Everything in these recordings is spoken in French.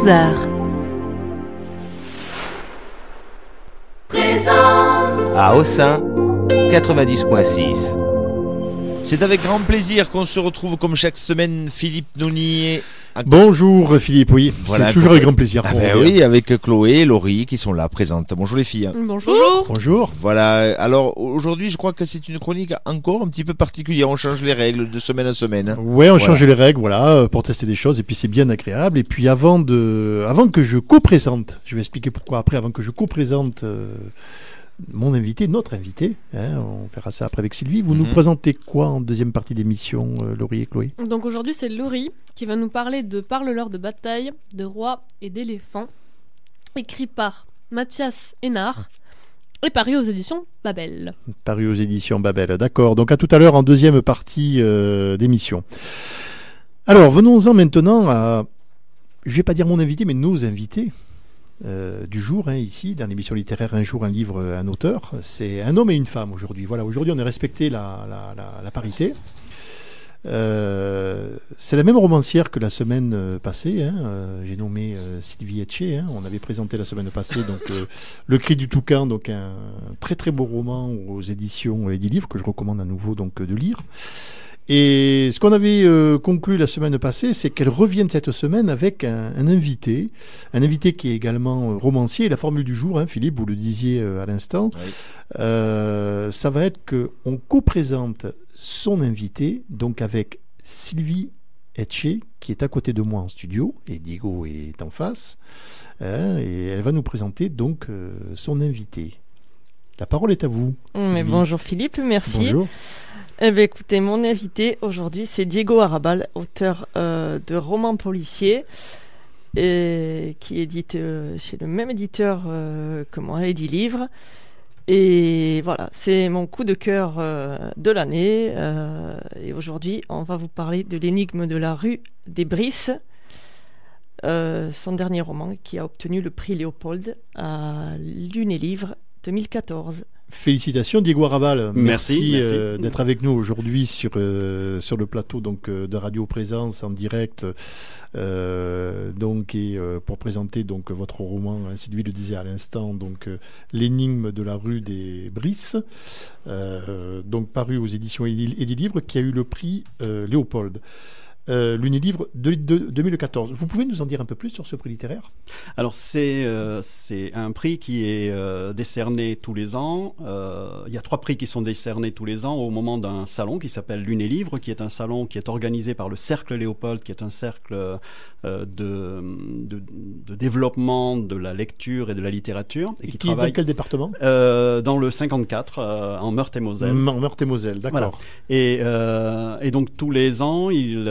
11h. À Ossin, 90.6. C'est avec grand plaisir qu'on se retrouve comme chaque semaine, Philippe Nounier. Bonjour Philippe, oui, Voilà, c'est toujours avec grand plaisir. Oui, avec Chloé et Laurie qui sont là présentes. Bonjour les filles. Bonjour. Bonjour. Voilà, alors aujourd'hui je crois que c'est une chronique encore un petit peu particulière, on change les règles de semaine à semaine. Ouais, on change les règles, voilà, pour tester des choses et puis c'est bien agréable. Et puis avant que je co-présente, je vais expliquer pourquoi après, avant que je co-présente mon invité, notre invité, on verra ça après avec Sylvie. Vous nous présentez quoi en deuxième partie d'émission, Laurie et Chloé? Donc aujourd'hui c'est Laurie qui va nous parler de Parle-leur de bataille, de rois et d'éléphants, écrit par Mathias Hénard et paru aux éditions Babel. Paru aux éditions Babel, d'accord. Donc à tout à l'heure en deuxième partie d'émission. Alors venons-en maintenant à, je vais pas dire mon invité, mais nos invités. Du jour, ici, dans l'émission littéraire Un jour, un livre, un auteur. C'est un homme et une femme aujourd'hui. Voilà, aujourd'hui, on a respecté la parité. C'est la même romancière que la semaine passée. J'ai nommé Sylvie Etché. On avait présenté la semaine passée donc, Le Cri du Toucan, donc un très très beau roman aux éditions Edilivre que je recommande à nouveau donc, de lire. Et ce qu'on avait conclu la semaine passée, c'est qu'elle revienne cette semaine avec un invité qui est également romancier. Et la formule du jour, Philippe, vous le disiez à l'instant, oui. Ça va être qu'on co-présente son invité, donc avec Sylvie Etché, qui est à côté de moi en studio, et Diego est en face, et elle va nous présenter donc son invité. La parole est à vous. Mais bonjour Philippe, merci. Bonjour. Eh bien, écoutez, mon invité aujourd'hui, c'est Diego Arrabal, auteur de romans policiers, et qui édite chez le même éditeur que moi, Edilivre. Et voilà, c'est mon coup de cœur de l'année. Et aujourd'hui, on va vous parler de L'énigme de la rue des Brices, son dernier roman qui a obtenu le prix Léopold à l'Unélivre 2014. Félicitations Diego Arrabal, merci. D'être avec nous aujourd'hui sur le plateau donc, de Radio Présence en direct pour présenter donc, votre roman, Sylvie le disait à l'instant, donc, L'énigme de la rue des Brices, donc paru aux éditions Edilivre qui a eu le prix Léopold. L'Unélivre de 2014. Vous pouvez nous en dire un peu plus sur ce prix littéraire ? Alors c'est un prix qui est décerné tous les ans. Il y a 3 prix qui sont décernés tous les ans au moment d'un salon qui s'appelle l'Unélivre, qui est un salon qui est organisé par le Cercle Léopold, qui est un cercle de développement de la lecture et de la littérature. Et qui travaille dans quel département ? Dans le 54, en Meurthe-et-Moselle. En Meurthe-et-Moselle, d'accord. Voilà. Et donc tous les ans, il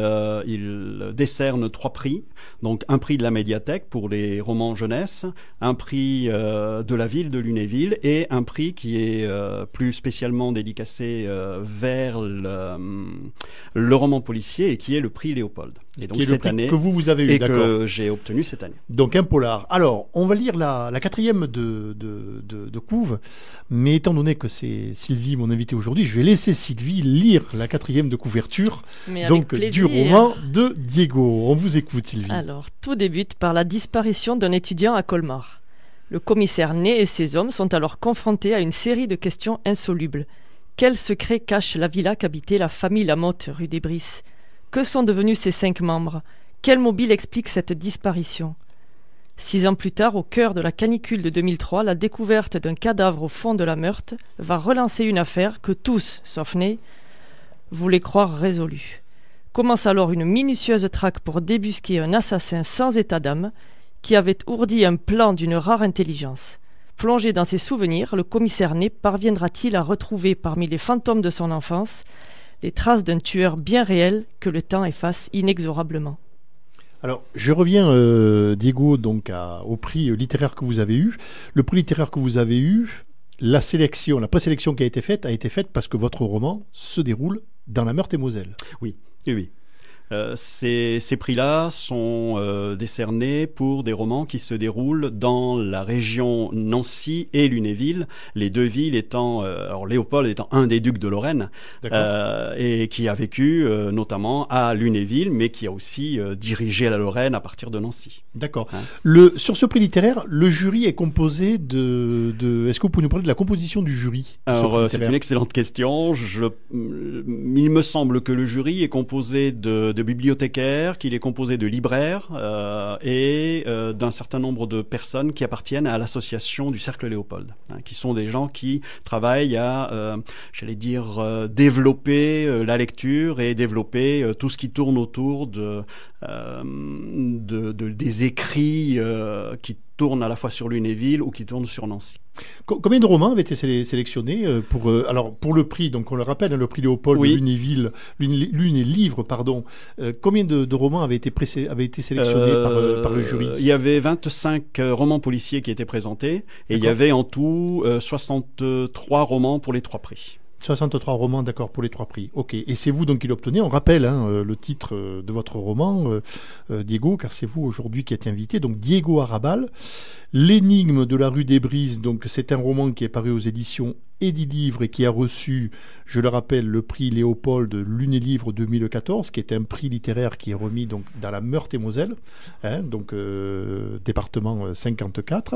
décerne 3 prix. Donc un prix de la médiathèque pour les romans jeunesse, un prix de la ville de Lunéville et un prix qui est plus spécialement dédicacé vers le roman policier et qui est le prix Léopold. Et donc cette année que vous avez eu, et d'accord. que j'ai obtenu cette année. Donc un polar. Alors on va lire la 4e de couve, mais étant donné que c'est Sylvie mon invité aujourd'hui, je vais laisser Sylvie lire la 4e de couverture. Donc du roman de Diego. On vous écoute Sylvie. Alors tout débute par la disparition d'un étudiant à Colmar. Le commissaire Ney et ses hommes sont alors confrontés à une série de questions insolubles. Quel secret cache la villa qu'habitait la famille Lamotte rue des Brices ? Que sont devenus ses 5 membres ? Quel mobile explique cette disparition ? 6 ans plus tard, au cœur de la canicule de 2003, la découverte d'un cadavre au fond de la Meurthe va relancer une affaire que tous, sauf Ney, voulaient croire résolue. Commence alors une minutieuse traque pour débusquer un assassin sans état d'âme qui avait ourdi un plan d'une rare intelligence. Plongé dans ses souvenirs, le commissaire Ney parviendra-t-il à retrouver parmi les fantômes de son enfance les traces d'un tueur bien réel que le temps efface inexorablement. Alors, je reviens, Diego, donc au prix littéraire que vous avez eu. Le prix littéraire que vous avez eu, la présélection qui a été faite parce que votre roman se déroule dans la Meurthe-et-Moselle. Oui. Ces prix-là sont décernés pour des romans qui se déroulent dans la région Nancy et Lunéville, les deux villes étant, alors Léopold étant un des ducs de Lorraine, et qui a vécu notamment à Lunéville, mais qui a aussi dirigé la Lorraine à partir de Nancy. D'accord. Sur ce prix littéraire, le jury est composé de... Est-ce que vous pouvez nous parler de la composition du jury? Alors, c'est une excellente question. Il me semble que le jury est composé de bibliothécaires, qu'il est composé de libraires et d'un certain nombre de personnes qui appartiennent à l'association du Cercle Léopold, qui sont des gens qui travaillent à, développer la lecture et développer tout ce qui tourne autour des écrits qui tournent à la fois sur Lunéville ou qui tournent sur Nancy. Combien de romans avaient été sélectionnés pour le prix? Donc on le rappelle, le prix Léopold de Lunéville, Luné-Livre, pardon. Combien de romans avaient été sélectionnés par le jury? Il y avait 25 romans policiers qui étaient présentés et il y avait en tout 63 romans pour les 3 prix. 63 romans, d'accord, pour les 3 prix. Ok. Et c'est vous donc qui l'obtenez. On rappelle le titre de votre roman, Diego, car c'est vous aujourd'hui qui êtes invité. Donc Diego Arrabal, L'énigme de la rue des Brises. Donc c'est un roman qui est paru aux éditions Édilivre et qui a reçu, je le rappelle, le prix Léopold Luné-Livre 2014, qui est un prix littéraire qui est remis donc dans la Meurthe-et-Moselle, département 54.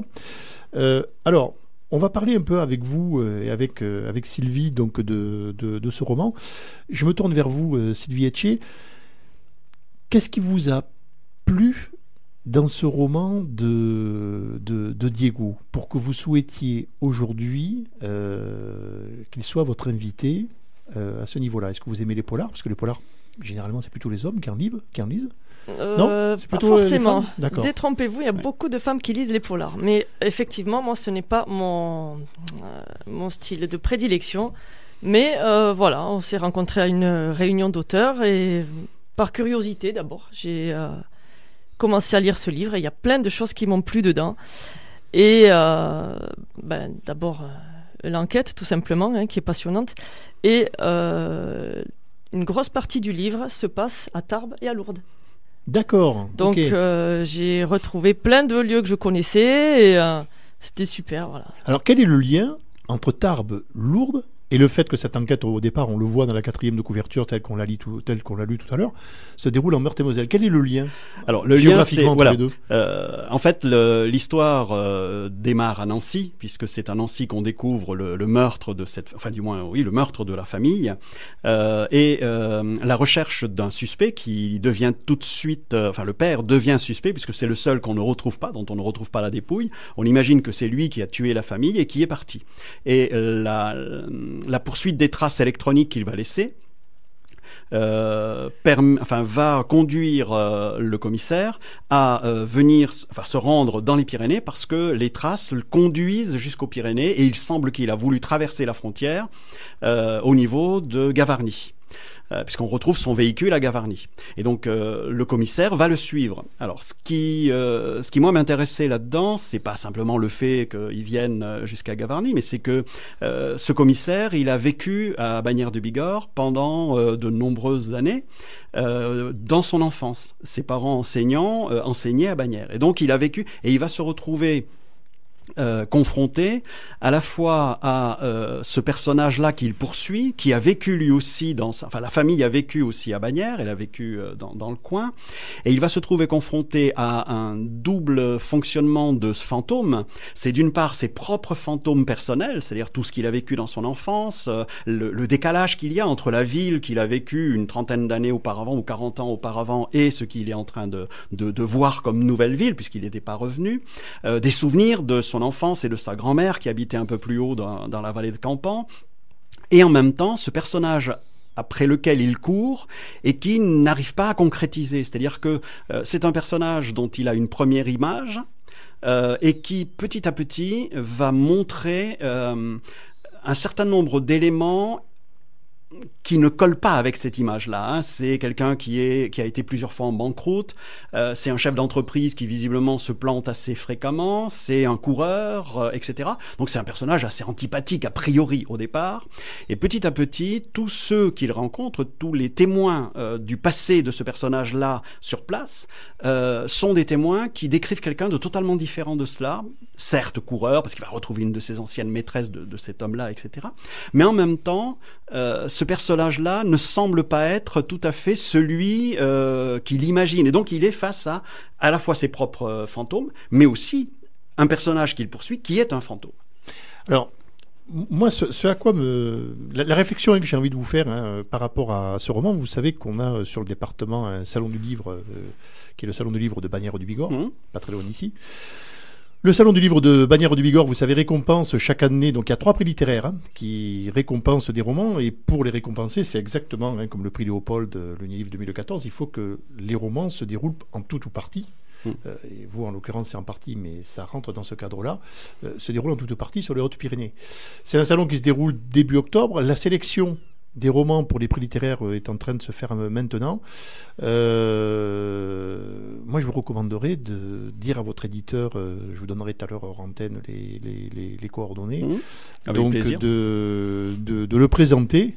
Alors. On va parler un peu avec vous et avec Sylvie donc de ce roman. Je me tourne vers vous, Sylvie Etché. Qu'est-ce qui vous a plu dans ce roman de Diego pour que vous souhaitiez aujourd'hui qu'il soit votre invité à ce niveau-là? Est-ce que vous aimez les polars? Parce que les polars, généralement, c'est plutôt les hommes qui en lisent. Non, c'est plutôt pas forcément. Détrompez-vous, il y a beaucoup de femmes qui lisent les polars. Mais effectivement, moi, ce n'est pas mon style de prédilection. Mais voilà, on s'est rencontrés à une réunion d'auteurs et par curiosité d'abord, j'ai commencé à lire ce livre et il y a plein de choses qui m'ont plu dedans. Et d'abord, l'enquête, tout simplement, qui est passionnante. Et une grosse partie du livre se passe à Tarbes et à Lourdes. D'accord. Donc j'ai retrouvé plein de lieux que je connaissais et c'était super. Voilà. Alors quel est le lien entre Tarbes, Lourdes et le fait que cette enquête, au départ, on le voit dans la 4e de couverture, telle qu'on l'a lu tout à l'heure, se déroule en Meurthe-et-Moselle. Quel est le lien? Alors le lien, c'est entre les deux. En fait, l'histoire démarre à Nancy, puisque c'est à Nancy qu'on découvre le meurtre de le meurtre de la famille et la recherche d'un suspect qui devient tout de suite, le père devient suspect puisque c'est le seul qu'on ne retrouve pas, dont on ne retrouve pas la dépouille. On imagine que c'est lui qui a tué la famille et qui est parti. Et la poursuite des traces électroniques qu'il va laisser va conduire le commissaire à se rendre dans les Pyrénées parce que les traces le conduisent jusqu'aux Pyrénées et il semble qu'il a voulu traverser la frontière au niveau de Gavarnie. Puisqu'on retrouve son véhicule à Gavarnie. Et donc le commissaire va le suivre. Alors ce qui moi m'intéressait là-dedans, c'est pas simplement le fait qu'il vienne jusqu'à Gavarnie, mais c'est que ce commissaire, il a vécu à Bagnères de Bigorre pendant de nombreuses années dans son enfance. Ses parents enseignants enseignaient à Bagnères. Et donc il a vécu et il va se retrouver confronté à la fois à ce personnage-là qu'il poursuit, qui a vécu lui aussi la famille a vécu aussi à Bagnères, elle a vécu dans le coin, et il va se trouver confronté à un double fonctionnement de ce fantôme. C'est d'une part ses propres fantômes personnels, c'est-à-dire tout ce qu'il a vécu dans son enfance, le décalage qu'il y a entre la ville qu'il a vécu une 30aine d'années auparavant ou 40 ans auparavant et ce qu'il est en train de voir comme nouvelle ville puisqu'il n'était pas revenu, des souvenirs de son enfance et de sa grand-mère qui habitait un peu plus haut dans la vallée de Campan, et en même temps ce personnage après lequel il court et qui n'arrive pas à concrétiser, c'est-à-dire que c'est un personnage dont il a une première image et qui petit à petit va montrer un certain nombre d'éléments qui ne colle pas avec cette image-là. C'est quelqu'un qui a été plusieurs fois en banqueroute. C'est un chef d'entreprise qui visiblement se plante assez fréquemment. C'est un coureur, etc. Donc c'est un personnage assez antipathique a priori au départ. Et petit à petit, tous ceux qu'il rencontre, tous les témoins du passé de ce personnage-là sur place, sont des témoins qui décrivent quelqu'un de totalement différent de cela. Certes coureur, parce qu'il va retrouver une de ses anciennes maîtresses de cet homme-là, etc. Mais en même temps, ce personnage-là ne semble pas être tout à fait celui qu'il imagine. Et donc, il est face à la fois ses propres fantômes, mais aussi un personnage qu'il poursuit qui est un fantôme. Alors, moi, ce à quoi la réflexion que j'ai envie de vous faire par rapport à ce roman, vous savez qu'on a sur le département un salon du livre, qui est le salon du livre de Bagnères du Bigorre, pas très loin d'ici. Le salon du livre de Bagnères du Bigorre, vous savez, récompense chaque année, donc il y a 3 prix littéraires qui récompensent des romans, et pour les récompenser, c'est exactement comme le prix Léopold, le livre 2014, il faut que les romans se déroulent en tout ou partie. Et vous, en l'occurrence, c'est en partie, mais ça rentre dans ce cadre-là, se déroule en tout ou partie sur les Hautes-Pyrénées. C'est un salon qui se déroule début octobre. La sélection des romans pour les prix littéraires est en train de se faire maintenant. Moi, je vous recommanderais de dire à votre éditeur, je vous donnerai tout à l'heure hors antenne les coordonnées, donc plaisir. de le présenter.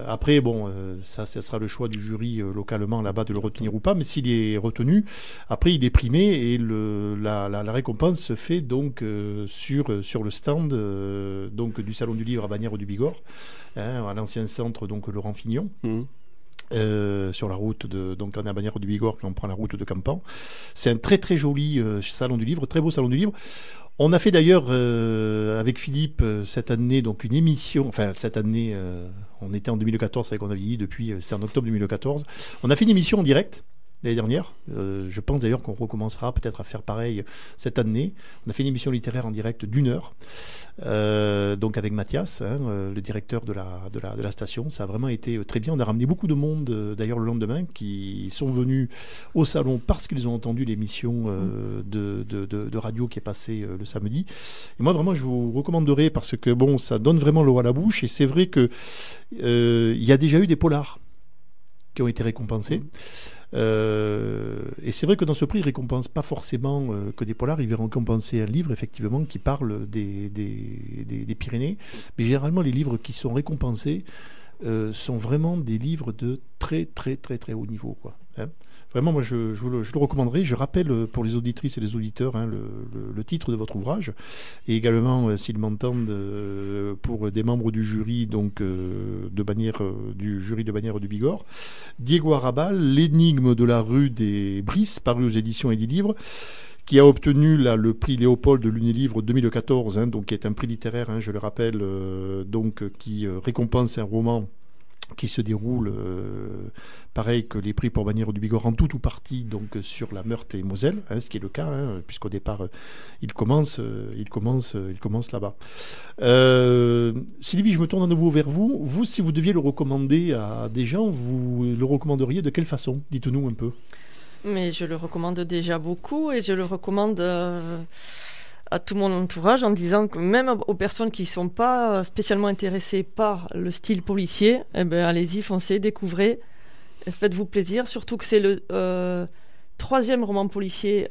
Après, ça sera le choix du jury localement là-bas de le retenir ou pas, mais s'il est retenu, après il est primé et la récompense se fait donc sur le stand donc du Salon du Livre à Bagnères du Bigorre, à l'ancien centre donc Laurent Fignon. Sur la route donc on est à Bagnères du Bigorre, puis on prend la route de Campan. C'est un très très joli salon du livre, très beau salon du livre. On a fait d'ailleurs avec Philippe cette année donc une émission, enfin cette année on était en 2014, c'est vrai qu'on a vieilli depuis, c'est en octobre 2014. On a fait une émission en direct l'année dernière. Je pense d'ailleurs qu'on recommencera peut-être à faire pareil cette année. On a fait une émission littéraire en direct d'1 heure, donc avec Mathias, le directeur de la station. Ça a vraiment été très bien. On a ramené beaucoup de monde d'ailleurs le lendemain qui sont venus au salon parce qu'ils ont entendu l'émission de radio qui est passée le samedi. Et moi vraiment je vous recommanderais parce que ça donne vraiment l'eau à la bouche et c'est vrai que il y a déjà eu des polars qui ont été récompensés. Et c'est vrai que dans ce prix, il ne récompense pas forcément que des polars, il va récompenser un livre effectivement qui parle des Pyrénées, mais généralement les livres qui sont récompensés sont vraiment des livres de très très très très haut niveau, quoi. Vraiment, moi je le recommanderais. Je rappelle pour les auditrices et les auditeurs le titre de votre ouvrage, et également s'ils m'entendent pour des membres du jury donc du jury de Bagnères du Bigorre, Diego Arrabal, L'énigme de la rue des Brises, paru aux éditions Edilivre, qui a obtenu le prix Léopold de l'Unilivre 2014, donc qui est un prix littéraire, je le rappelle, donc qui récompense un roman qui se déroule pareil que les prix pour Bagnères du Bigorre en tout ou partie donc sur la Meurthe et Moselle, ce qui est le cas, puisqu'au départ il commence là-bas. Sylvie, je me tourne à nouveau vers vous. Vous, si vous deviez le recommander à des gens, vous le recommanderiez de quelle façon? Dites-nous un peu. Mais je le recommande déjà beaucoup et je le recommande à tout mon entourage en disant que même aux personnes qui ne sont pas spécialement intéressées par le style policier, allez-y, foncez, découvrez, faites-vous plaisir, surtout que c'est le 3e roman policier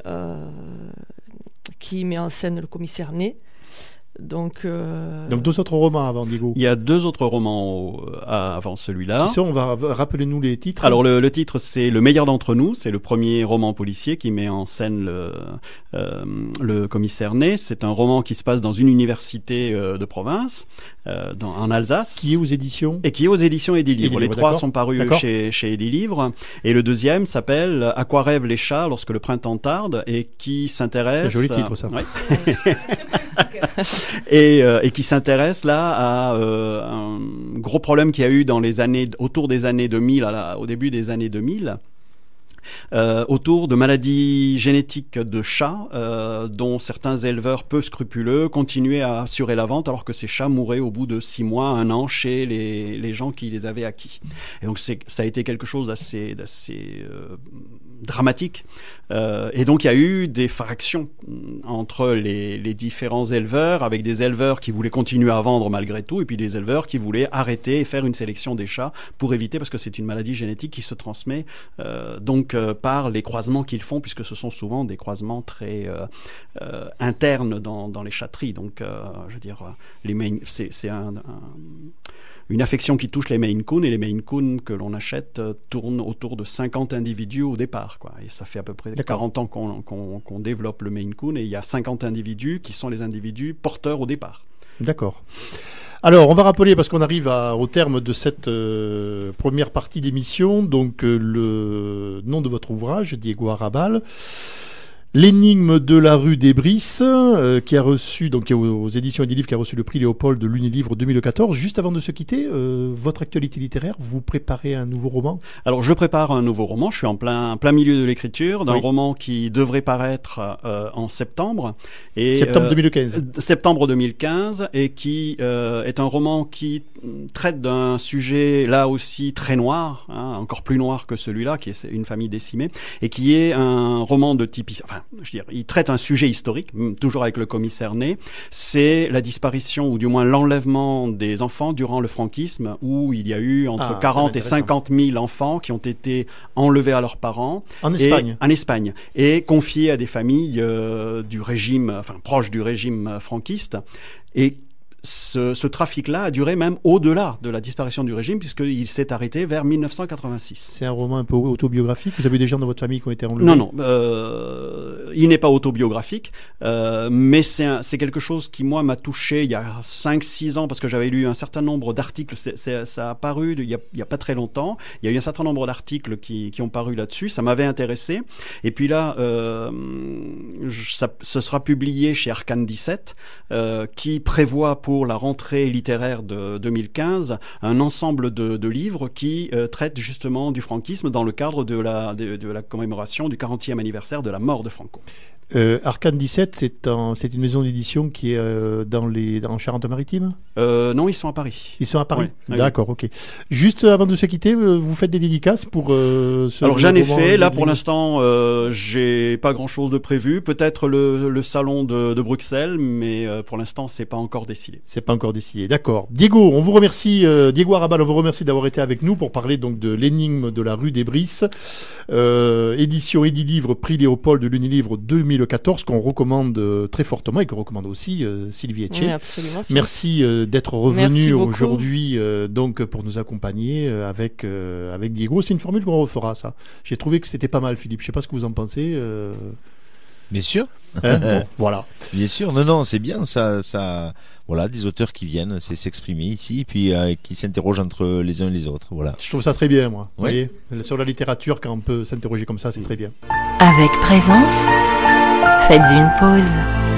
qui met en scène le commissaire Ney. Donc 2 autres romans avant, Diego. Il y a 2 autres romans avant celui-là. Qui sont, rappelez-nous les titres. Alors le titre c'est Le meilleur d'entre nous, c'est le premier roman policier qui met en scène le commissaire Ney. C'est un roman qui se passe dans une université de province, en Alsace. Qui est aux éditions Edilivre. Les 3 sont parus chez Edilivre. Et le deuxième s'appelle À quoi rêvent les chats lorsque le printemps tarde, et qui s'intéresse... C'est un joli titre, ça. Ouais. Et qui s'intéresse là à un gros problème qu'il y a eu dans les années, autour des années 2000, au début des années 2000, autour de maladies génétiques de chats dont certains éleveurs peu scrupuleux continuaient à assurer la vente alors que ces chats mouraient au bout de 6 mois, 1 an chez les gens qui les avaient acquis. Et donc ça a été quelque chose d'assez dramatique. Et donc il y a eu des fractions entre les différents éleveurs, avec des éleveurs qui voulaient continuer à vendre malgré tout, et puis des éleveurs qui voulaient arrêter et faire une sélection des chats pour éviter, parce que c'est une maladie génétique qui se transmet par les croisements qu'ils font, puisque ce sont souvent des croisements très internes dans les chatteries. Donc je veux dire, c'est une affection qui touche les Maine Coon, et les Maine Coon que l'on achète tournent autour de 50 individus au départ, quoi. Et ça fait à peu près 40 ans qu'on développe le Maine Coon, et il y a 50 individus qui sont les individus porteurs au départ. D'accord. Alors, on va rappeler, parce qu'on arrive au terme de cette première partie d'émission, donc le nom de votre ouvrage, Diego Arrabal, L'énigme de la rue des Brices, qui a reçu, donc aux éditions Edilivre, qui a reçu le prix Léopold de l'Unilivre 2014. Juste avant de se quitter, votre actualité littéraire, vous préparez un nouveau roman ? Alors, je prépare un nouveau roman. Je suis en plein milieu de l'écriture d'un roman qui devrait paraître en septembre. Septembre 2015. Septembre 2015, et qui est un roman qui traite d'un sujet là aussi très noir, encore plus noir que celui-là, qui est une famille décimée, et qui est un roman de type, il traite un sujet historique, toujours avec le commissaire Ney. C'est la disparition, ou du moins l'enlèvement des enfants durant le franquisme, où il y a eu entre 40 et 50 000 enfants qui ont été enlevés à leurs parents. En Espagne. En Espagne. Et confiés à des familles du régime, proches du régime franquiste. Et ce trafic-là a duré même au-delà de la disparition du régime, puisqu'il s'est arrêté vers 1986. C'est un roman un peu autobiographique ? Vous avez des gens dans votre famille qui ont été enlevés ? Non, il n'est pas autobiographique, mais c'est quelque chose qui, moi, m'a touché il y a 5-6 ans, parce que j'avais lu un certain nombre d'articles. Ça a paru il y a pas très longtemps. Il y a eu un certain nombre d'articles qui ont paru là-dessus. Ça m'avait intéressé. Et puis là, ce sera publié chez Arcane 17, qui prévoit pour la rentrée littéraire de 2015 un ensemble de livres qui traitent justement du franquisme dans le cadre de la commémoration du 40e anniversaire de la mort de Franco. Arcane 17, c'est une maison d'édition qui est en Charente-Maritime ? Non, ils sont à Paris. Ils sont à Paris. Oui. D'accord, ok. Juste avant de se quitter, vous faites des dédicaces pour Alors j'en ai fait. Là, pour l'instant, j'ai pas grand-chose de prévu. Peut-être le salon de Bruxelles, mais pour l'instant, c'est pas encore décidé. C'est pas encore décidé. D'accord. Diego, on vous remercie. Diego Arrabal, on vous remercie d'avoir été avec nous pour parler donc de l'énigme de la rue des Brices, édition Edilivre, prix Léopold de l'Unilivre 2014, qu'on recommande très fortement et que recommande aussi Sylvie Etche. Oui, absolument. Merci d'être revenu beaucoup. aujourd'hui donc pour nous accompagner avec Diego. C'est une formule qu'on refera, ça. J'ai trouvé que c'était pas mal, Philippe. Je sais pas ce que vous en pensez. Bien sûr. Bon, voilà. Bien sûr. Non, c'est bien ça. Voilà, des auteurs qui viennent s'exprimer ici, puis qui s'interrogent entre les uns et les autres. Voilà. Je trouve ça très bien, moi. Vous Ouais. voyez, sur la littérature, quand on peut s'interroger comme ça, c'est très bien. Avec présence, faites une pause.